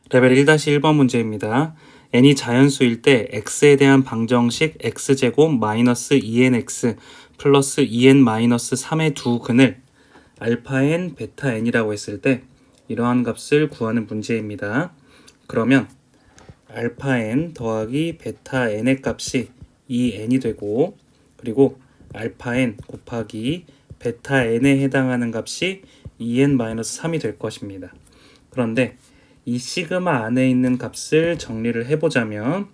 레벨 1-1번 문제입니다. n이 자연수일 때 x에 대한 방정식 x제곱 마이너스 2nx 플러스 2n 마이너스 3의 두 근을 알파 n, 베타 n이라고 했을 때 이러한 값을 구하는 문제입니다. 그러면 알파 n 더하기 베타 n의 값이 2n이 되고, 그리고 알파 n 곱하기 베타 n에 해당하는 값이 2n 마이너스 3이 될 것입니다. 그런데 이 시그마 안에 있는 값을 정리를 해보자면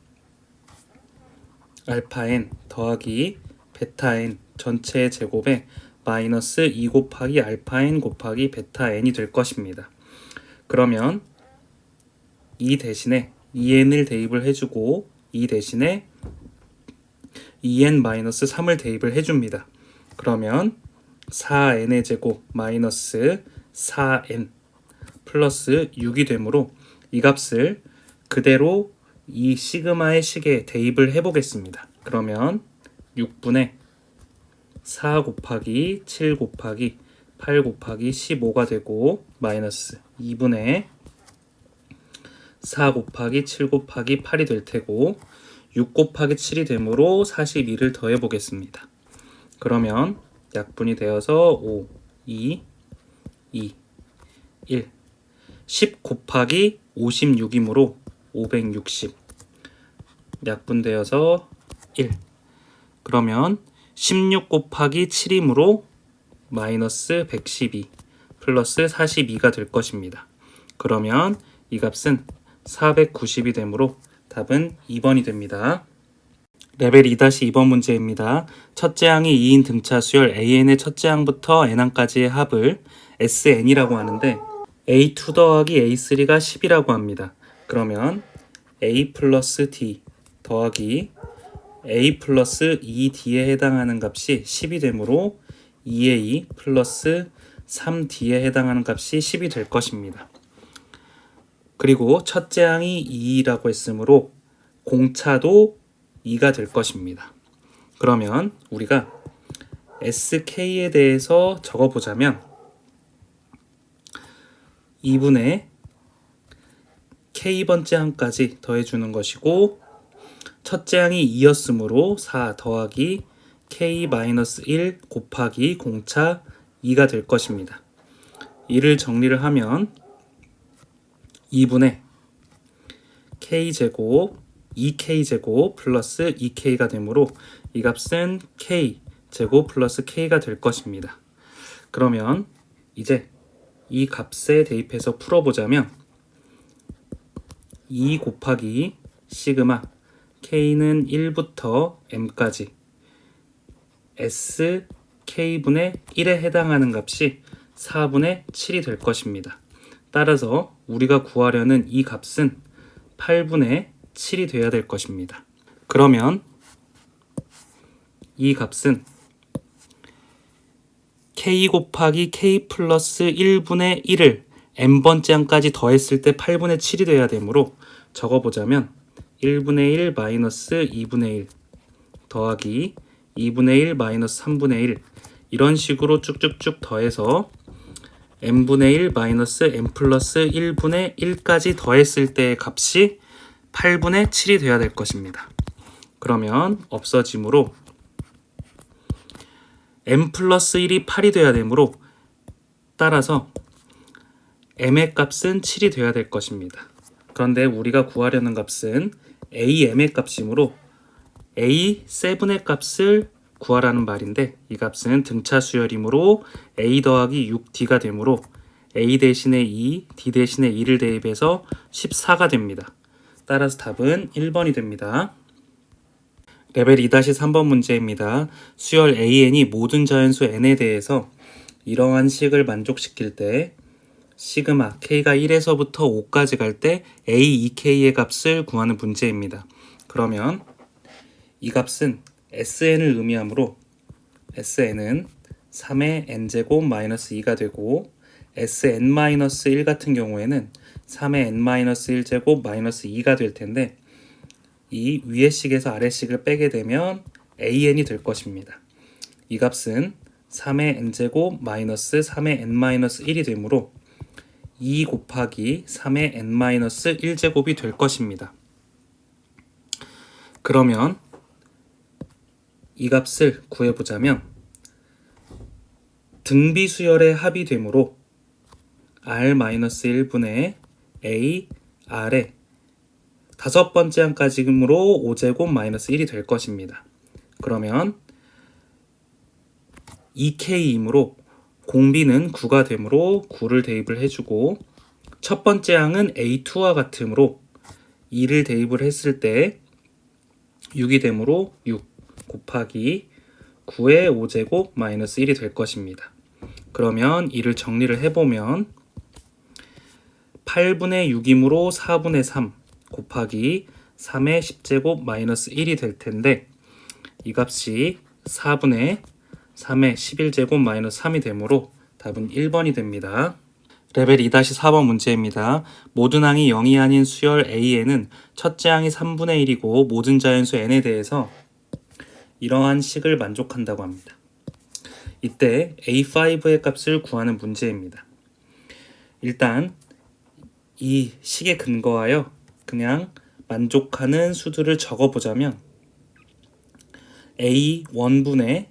알파 n 더하기 베타 n 전체의 제곱에 마이너스 2 곱하기 알파 n 곱하기 베타 n이 될 것입니다. 그러면 이 대신에 2n을 대입을 해주고 이 대신에 2n 마이너스 3을 대입을 해줍니다. 그러면 4n의 제곱 마이너스 4n 플러스 6이 되므로 이 값을 그대로 이 시그마의 식에 대입을 해보겠습니다. 그러면 6분의 4 곱하기 7 곱하기 8 곱하기 15가 되고 마이너스 2분의 4 곱하기 7 곱하기 8이 될 테고 6 곱하기 7이 되므로 42를 더해 보겠습니다. 그러면 약분이 되어서 5, 2, 1 10 곱하기 56이므로 560 약분되어서 1 그러면 16 곱하기 7이므로 마이너스 112 플러스 42가 될 것입니다. 그러면 이 값은 490이 되므로 답은 2번이 됩니다. 레벨 2-2번 문제입니다. 첫째 항이 2인 등차 수열 AN의 첫째 항부터 N항까지의 합을 SN이라고 하는데 A2 더하기 A3가 10이라고 합니다. 그러면 A 플러스 D 더하기 A 플러스 2D에 해당하는 값이 10이 되므로 2A 플러스 3D에 해당하는 값이 10이 될 것입니다. 그리고 첫째 항이 2라고 했으므로 공차도 2가 될 것입니다. 그러면 우리가 SK에 대해서 적어보자면 2분의 K번째 항까지 더해주는 것이고 첫째 항이 2였으므로 4 더하기 K-1 곱하기 공차 2가 될 것입니다. 이를 정리를 하면 2분의 K제곱 2K제곱 플러스 2K가 되므로 이 값은 K제곱 플러스 K가 될 것입니다. 그러면 이제 이 값에 대입해서 풀어보자면 2 곱하기 시그마 K는 1부터 M까지 SK분의 1에 해당하는 값이 4분의 7이 될 것입니다. 따라서 우리가 구하려는 이 값은 8분의 7이 돼야 될 것입니다. 그러면 이 값은 K 곱하기 K 플러스 1분의 1을 n번째 항까지 더했을 때 8분의 7이 돼야 되므로 적어보자면 1분의 1 마이너스 2분의 1 더하기 2분의 1 마이너스 3분의 1 이런 식으로 쭉쭉쭉 더해서 n분의 1 마이너스 n 플러스 1분의 1까지 더했을 때의 값이 8분의 7이 돼야 될 것입니다. 그러면 없어지므로 n 플러스 1이 8이 돼야 되므로 따라서 m의 값은 7이 돼야 될 것입니다. 그런데 우리가 구하려는 값은 am의 값이므로 a7의 값을 구하라는 말인데 이 값은 등차 수열이므로 a 더하기 6d가 되므로 a 대신에 2, d 대신에 2를 대입해서 14가 됩니다. 따라서 답은 1번이 됩니다. 레벨 2-3번 문제입니다. 수열 AN이 모든 자연수 N에 대해서 이러한 식을 만족시킬 때 시그마 K가 1에서부터 5까지 갈 때 A2K의 값을 구하는 문제입니다. 그러면 이 값은 SN을 의미하므로 SN은 3의 n제곱 마이너스 2가 되고 SN-1 같은 경우에는 3의 n-1제곱 마이너스 2가 될 텐데 이 위의 식에서 아래 식을 빼게 되면 AN이 될 것입니다. 이 값은 3의 n제곱 마이너스 3의 n-1이 되므로 2 곱하기 3의 n-1제곱이 될 것입니다. 그러면 이 값을 구해보자면 등비수열의 합이 되므로 r-1분의 a, r의 다섯 번째 항까지므로 5제곱 마이너스 1이 될 것입니다. 그러면 2k이므로 공비는 9가 되므로 9를 대입을 해주고 첫 번째 항은 a2와 같으므로 2를 대입을 했을 때 6이 되므로 6 곱하기 9의 5제곱 마이너스 1이 될 것입니다. 그러면 이를 정리를 해보면 8분의 6이므로 4분의 3 곱하기 3의 10제곱 마이너스 1이 될 텐데 이 값이 4분의 3의 11제곱 마이너스 3이 되므로 답은 1번이 됩니다. 레벨 2-4번 문제입니다. 모든 항이 0이 아닌 수열 A에는 첫째 항이 3분의 1이고 모든 자연수 n에 대해서 이러한 식을 만족한다고 합니다. 이때 A5의 값을 구하는 문제입니다. 일단 이 식에 근거하여 그냥 만족하는 수들을 적어보자면 A1분의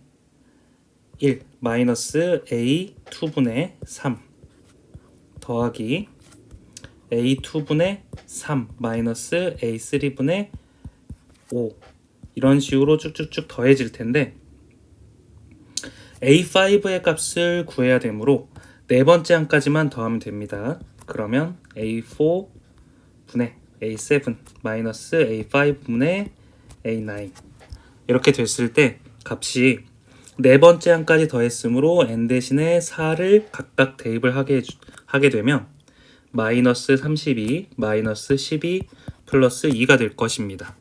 1 마이너스 A2분의 3 더하기 A2분의 3 마이너스 A3분의 5 이런 식으로 쭉쭉쭉 더해질 텐데 A5의 값을 구해야 되므로 네 번째 항까지만 더하면 됩니다. 그러면 A4분의 A7 마이너스 A5분의 A9 이렇게 됐을 때 값이 네 번째 항까지 더했으므로 n 대신에 4를 각각 대입을 하게 되면 마이너스 32, 마이너스 12, 플러스 2가 될 것입니다.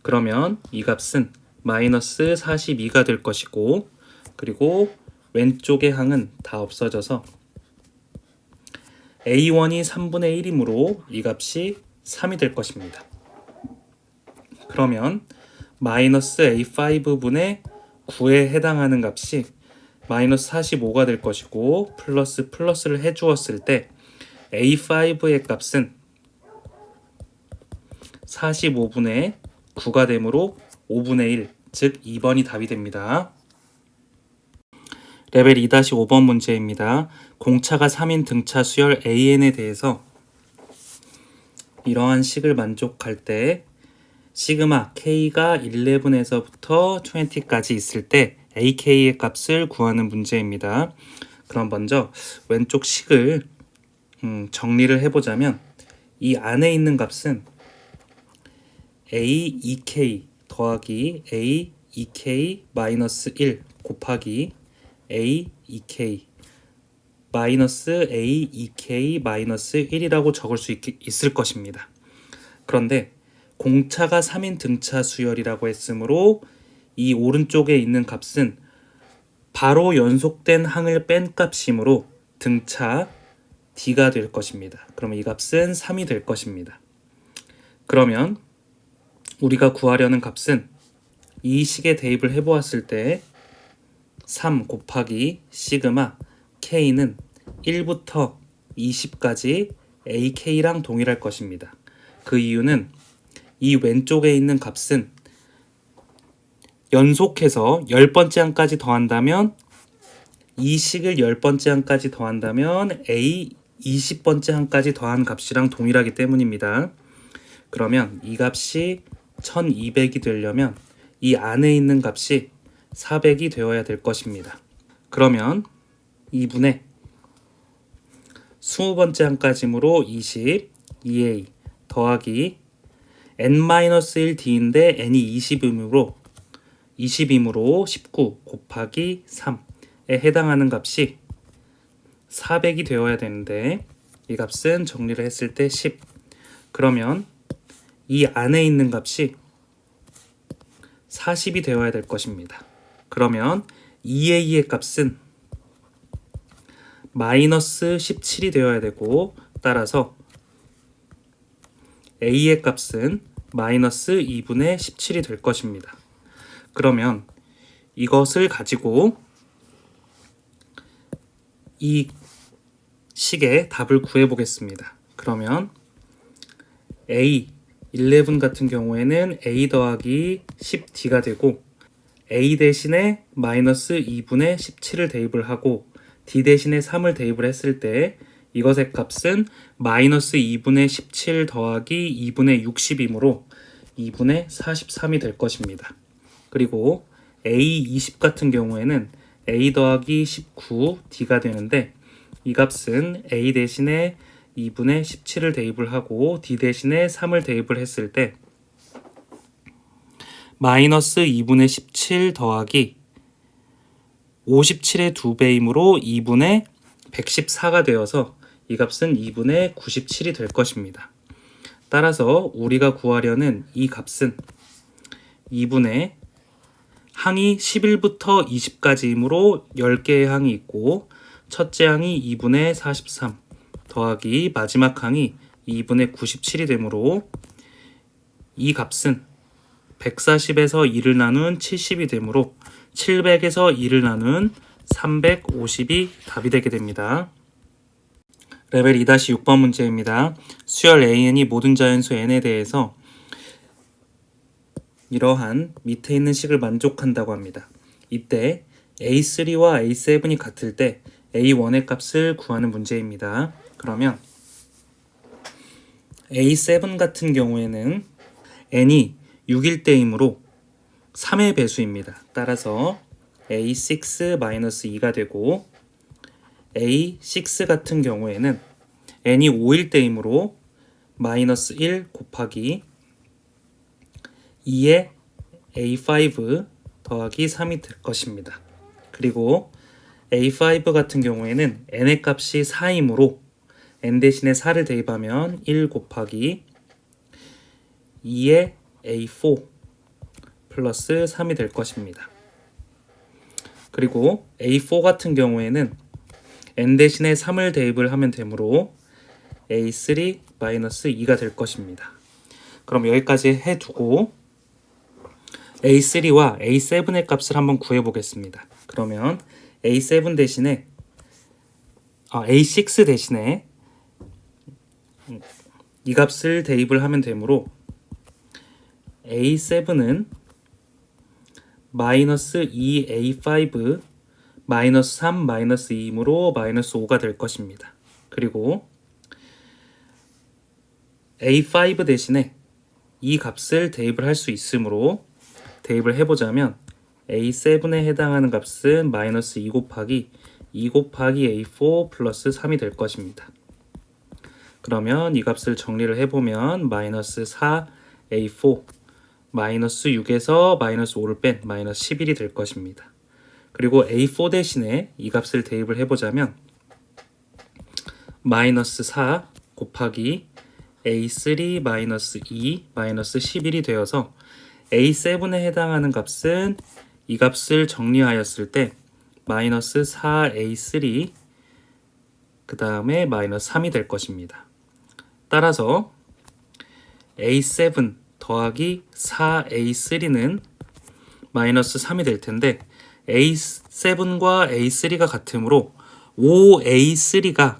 그러면 이 값은 마이너스 42가 될 것이고 그리고 왼쪽의 항은 다 없어져서 A1이 3분의 1이므로 이 값이 3이 될 것입니다. 그러면 마이너스 A5분의 9에 해당하는 값이 마이너스 45가 될 것이고 플러스를 해주었을 때 A5의 값은 45분의 9가 되므로 5분의 1, 즉 2번이 답이 됩니다. 레벨 2-5번 문제입니다. 공차가 3인 등차 수열 AN에 대해서 이러한 식을 만족할 때 시그마 K가 11에서부터 20까지 있을 때 AK의 값을 구하는 문제입니다. 그럼 먼저 왼쪽 식을 정리를 해보자면 이 안에 있는 값은 A2K 더하기 A2K 마이너스 1 곱하기 A2K 마이너스 A2K 마이너스 1이라고 적을 수 있을 것입니다. 그런데 공차가 3인 등차 수열이라고 했으므로 이 오른쪽에 있는 값은 바로 연속된 항을 뺀 값이므로 등차 D가 될 것입니다. 그러면 이 값은 3이 될 것입니다. 그러면 우리가 구하려는 값은 이 식에 대입을 해보았을 때 3 곱하기 시그마 K는 1부터 20까지 AK랑 동일할 것입니다. 그 이유는 이 왼쪽에 있는 값은 연속해서 10번째 항까지 더한다면 이 식을 10번째 항까지 더한다면 A 20번째 항까지 더한 값이랑 동일하기 때문입니다. 그러면 이 값이 1200이 되려면 이 안에 있는 값이 400이 되어야 될 것입니다. 그러면 2분의 20번째 항까지므로 20, 2a 더하기 n-1d인데 n이 20이므로 19 곱하기 3에 해당하는 값이 400이 되어야 되는데 이 값은 정리를 했을 때 10. 그러면 이 안에 있는 값이 40이 되어야 될 것입니다. 그러면 2a의 값은 마이너스 17이 되어야 되고 따라서 a의 값은 마이너스 2분의 17이 될 것입니다. 그러면 이것을 가지고 이 식의 답을 구해 보겠습니다. 그러면 A11 같은 경우에는 A 더하기 10D가 되고 A 대신에 마이너스 2분의 17을 대입을 하고 D 대신에 3을 대입을 했을 때 이것의 값은 마이너스 2분의 17 더하기 2분의 60이므로 2분의 43이 될 것입니다. 그리고 A20 같은 경우에는 A 더하기 19 D가 되는데 이 값은 A 대신에 2분의 17을 대입을 하고 D 대신에 3을 대입을 했을 때 마이너스 2분의 17 더하기 57의 2배이므로 2분의 114가 되어서 이 값은 2분의 97이 될 것입니다. 따라서 우리가 구하려는 이 값은 2분의 항이 11부터 20까지이므로 10개의 항이 있고 첫째 항이 2분의 43 더하기 마지막 항이 2분의 97이 되므로 이 값은 140에서 2를 나눈 70이 되므로 700에서 2를 나눈 350이 답이 되게 됩니다. 레벨 2-6번 문제입니다. 수열 AN이 모든 자연수 N에 대해서 이러한 밑에 있는 식을 만족한다고 합니다. 이때 A3와 A7이 같을 때 A1의 값을 구하는 문제입니다. 그러면 A7 같은 경우에는 N이 6일 때이므로 3의 배수입니다. 따라서 A6-2가 되고 A6 같은 경우에는 N이 5일 때이므로 마이너스 1 곱하기 2의 A5 더하기 3이 될 것입니다. 그리고 A5 같은 경우에는 N의 값이 4이므로 N 대신에 4를 대입하면 1 곱하기 2의 A4 플러스 3이 될 것입니다. 그리고 A4 같은 경우에는 N 대신에 3을 대입을 하면 되므로 A3-2가 될 것입니다. 그럼 여기까지 해두고 A3와 A7의 값을 한번 구해보겠습니다. 그러면 A6 대신에 이 값을 대입을 하면 되므로 A7은 마이너스 2A5 마이너스 3 마이너스 2이므로 마이너스 5가 될 것입니다. 그리고 A5 대신에 이 값을 대입을 할 수 있으므로 대입을 해보자면 A7에 해당하는 값은 마이너스 2 곱하기 A4 플러스 3이 될 것입니다. 그러면 이 값을 정리를 해보면 마이너스 4A4 마이너스 6에서 마이너스 5를 뺀 마이너스 11이 될 것입니다. 그리고 A4 대신에 이 값을 대입을 해보자면 마이너스 4 곱하기 A3 마이너스 2 마이너스 11이 되어서 A7에 해당하는 값은 이 값을 정리하였을 때 마이너스 4A3 그 다음에 마이너스 3이 될 것입니다. 따라서 A7 더하기 4A3는 마이너스 3이 될 텐데 A7과 A3가 같으므로 5A3가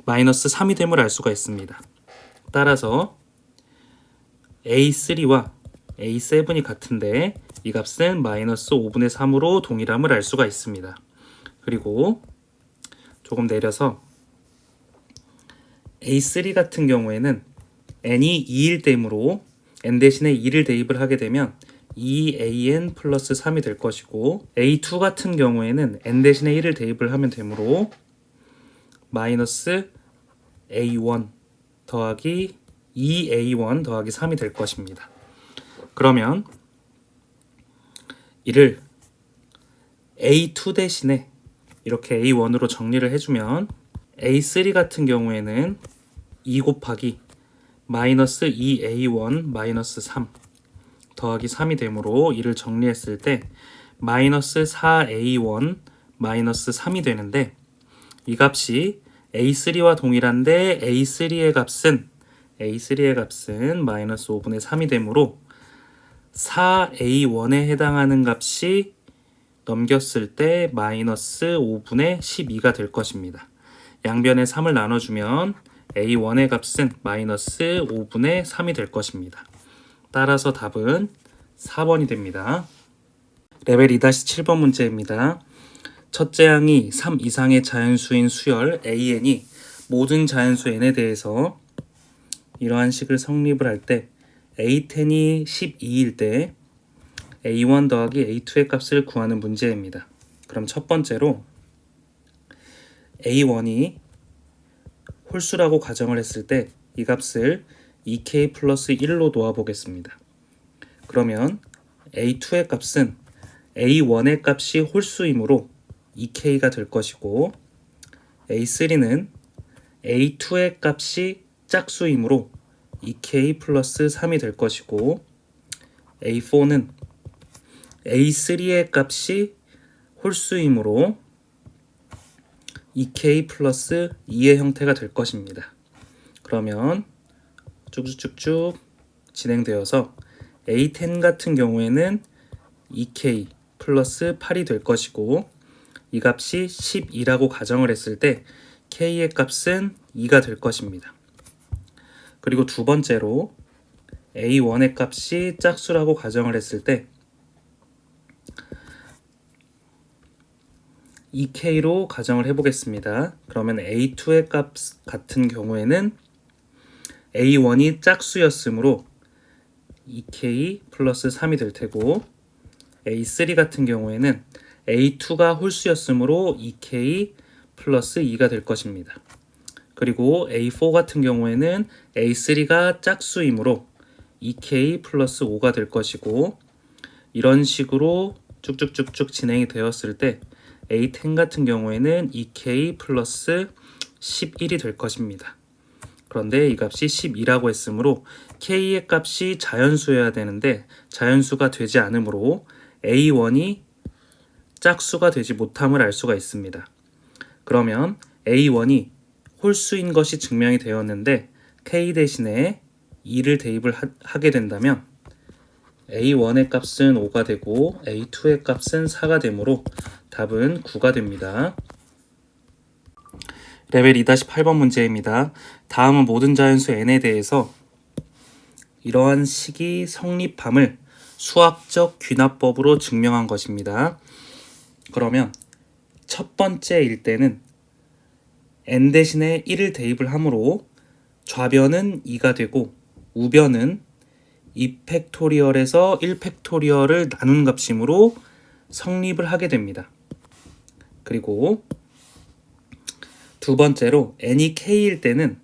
마이너스 3이 됨을 알 수가 있습니다. 따라서 A3와 A7이 같은데 이 값은 마이너스 5분의 3으로 동일함을 알 수가 있습니다. 그리고 조금 내려서 A3 같은 경우에는 N이 2일 때이므로 N 대신에 2를 대입을 하게 되면 2AN 플러스 3이 될 것이고 A2 같은 경우에는 N 대신에 1을 대입을 하면 되므로 마이너스 A1 더하기 2A1 더하기 3이 될 것입니다. 그러면 이를 A2 대신에 이렇게 A1으로 정리를 해주면 A3 같은 경우에는 2 곱하기 마이너스 2A1 마이너스 3 더하기 3이 되므로 이를 정리했을 때 마이너스 4A1 마이너스 3이 되는데 이 값이 A3와 동일한데 A3의 값은 마이너스 5분의 3이 되므로 4A1에 해당하는 값이 넘겼을 때 마이너스 5분의 12가 될 것입니다. 양변에 3을 나눠주면 a1의 값은 마이너스 5분의 3이 될 것입니다. 따라서 답은 4번이 됩니다. 레벨 2-7번 문제입니다. 첫째 항이 3 이상의 자연수인 수열 AN이 모든 자연수 N에 대해서 이러한 식을 성립을 할 때 A10이 12일 때 A1 더하기 A2의 값을 구하는 문제입니다. 그럼 첫 번째로 A1이 홀수라고 가정을 했을 때 이 값을 2K 플러스 1로 놓아보겠습니다. 그러면 A2의 값은 A1의 값이 홀수이므로 2K가 될 것이고 A3는 A2의 값이 짝수이므로 2K 플러스 3이 될 것이고 A4는 A3의 값이 홀수이므로 2K 플러스 2의 형태가 될 것입니다. 그러면 쭉쭉쭉 진행되어서 A10 같은 경우에는 2K 플러스 8이 될 것이고 이 값이 12라고 가정을 했을 때 K의 값은 2가 될 것입니다. 그리고 두 번째로 A1의 값이 짝수라고 가정을 했을 때 2K로 가정을 해보겠습니다. 그러면 A2의 값 같은 경우에는 A1이 짝수였으므로 2K 플러스 3이 될 테고 A3 같은 경우에는 A2가 홀수였으므로 2K 플러스 2가 될 것입니다. 그리고 A4 같은 경우에는 A3가 짝수이므로 2K 플러스 5가 될 것이고 이런 식으로 쭉쭉쭉쭉 진행이 되었을 때 A10 같은 경우에는 2K 플러스 11이 될 것입니다. 그런데 이 값이 12라고 했으므로 K의 값이 자연수여야 되는데 자연수가 되지 않으므로 A1이 짝수가 되지 못함을 알 수가 있습니다. 그러면 A1이 홀수인 것이 증명이 되었는데 K 대신에 2를 대입을 하게 된다면 A1의 값은 5가 되고 A2의 값은 4가 되므로 답은 9가 됩니다. 레벨 2-8번 문제입니다. 다음은 모든 자연수 N에 대해서 이러한 식이 성립함을 수학적 귀납법으로 증명한 것입니다. 그러면 첫 번째일 때는 N 대신에 1을 대입을 하므로 좌변은 2가 되고 우변은 2팩토리얼에서 1팩토리얼을 나눈 값이므로 성립을 하게 됩니다. 그리고 두 번째로 n이 k일 때는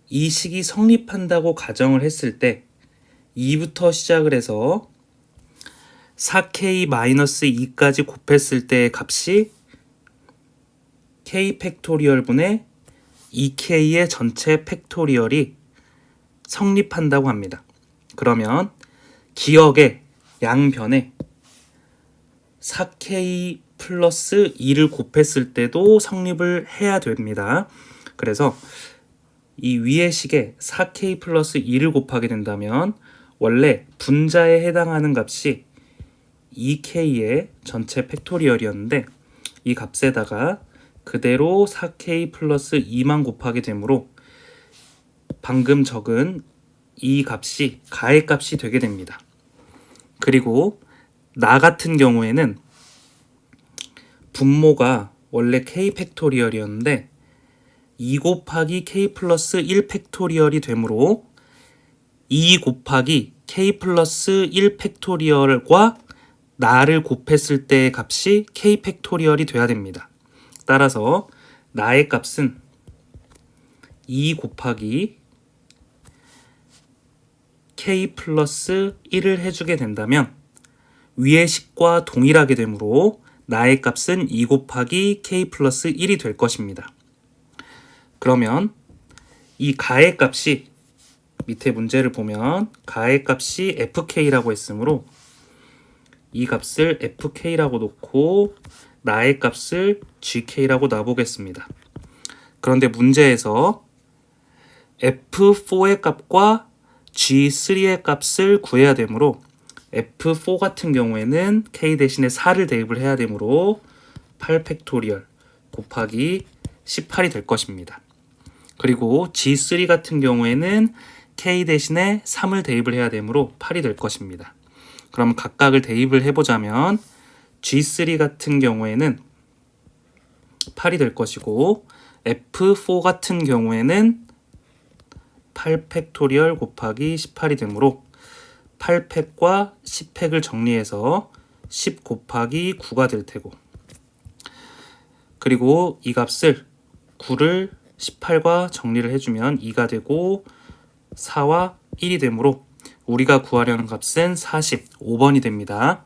이 식이 성립한다고 가정을 했을 때 2부터 시작을 해서 4k-2까지 곱했을 때의 값이 k 팩토리얼 분의 2k의 전체 팩토리얼이 성립한다고 합니다. 그러면 기억의 양변에 4k 플러스 2를 곱했을 때도 성립을 해야 됩니다. 그래서 이 위의 식에 4k 플러스 2를 곱하게 된다면 원래 분자에 해당하는 값이 2k의 전체 팩토리얼이었는데 이 값에다가 그대로 4k 플러스 2만 곱하게 되므로 방금 적은 이 값이 가의 값이 되게 됩니다. 그리고 나 같은 경우에는 분모가 원래 k 팩토리얼이었는데 2 곱하기 k 플러스 1 팩토리얼이 되므로 2 곱하기 k 플러스 1 팩토리얼과 나를 곱했을 때의 값이 k 팩토리얼이 돼야 됩니다. 따라서 나의 값은 2 곱하기 k 플러스 1을 해주게 된다면 위의 식과 동일하게 되므로 나의 값은 2 곱하기 k 플러스 1이 될 것입니다. 그러면 이 가의 값이 밑에 문제를 보면 가의 값이 fk라고 했으므로 이 값을 fk라고 놓고 나의 값을 gk라고 놔보겠습니다. 그런데 문제에서 f4의 값과 g3의 값을 구해야 되므로 f4 같은 경우에는 k 대신에 4를 대입을 해야 되므로 8 팩토리얼 곱하기 18이 될 것입니다. 그리고 G3 같은 경우에는 K 대신에 3을 대입을 해야 되므로 8이 될 것입니다. 그럼 각각을 대입을 해보자면 G3 같은 경우에는 8이 될 것이고 F4 같은 경우에는 8 팩토리얼 곱하기 18이 되므로 8팩과 10팩을 정리해서 10 곱하기 9가 될 테고, 그리고 이 값을 9를 18과 정리를 해주면 2가 되고 4와 1이 되므로 우리가 구하려는 값은 45번이 됩니다.